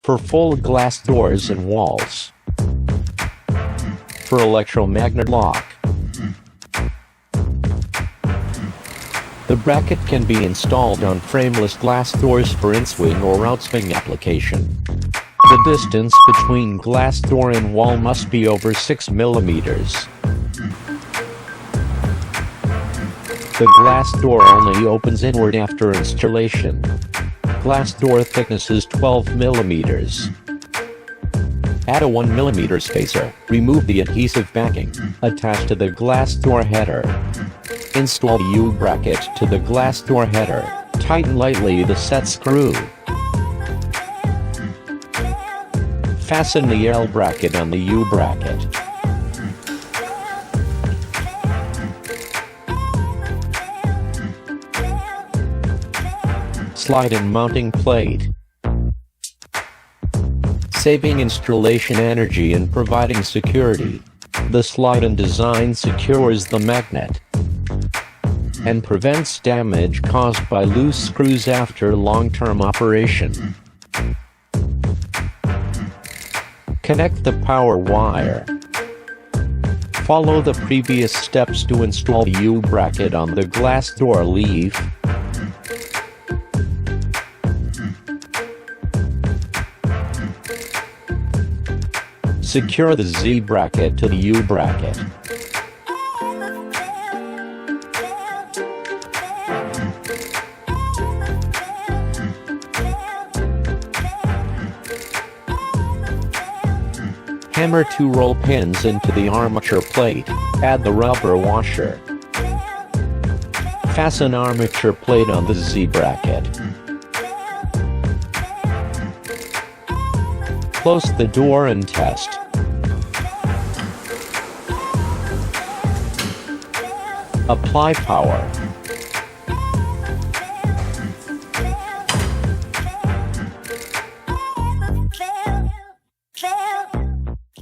For full glass doors and walls. For electromagnet lock. The bracket can be installed on frameless glass doors for in-swing or outswing application. The distance between glass door and wall must be over 6 millimeters. The glass door only opens inward after installation. Glass door thickness is 12 millimeters. Add a 1 millimeter spacer. Remove the adhesive backing attached to the glass door header. Install the U-bracket to the glass door header. Tighten lightly the set screw. Fasten the L-bracket on the U-bracket. Slide in mounting plate. Saving installation energy and providing security. The slide-in design secures the magnet and prevents damage caused by loose screws after long-term operation. Connect the power wire. Follow the previous steps to install the U-bracket on the glass door leaf. Secure the Z-bracket to the U-bracket. Hammer 2 roll pins into the armature plate. Add the rubber washer. Fasten armature plate on the Z-bracket. Close the door and test. Apply power.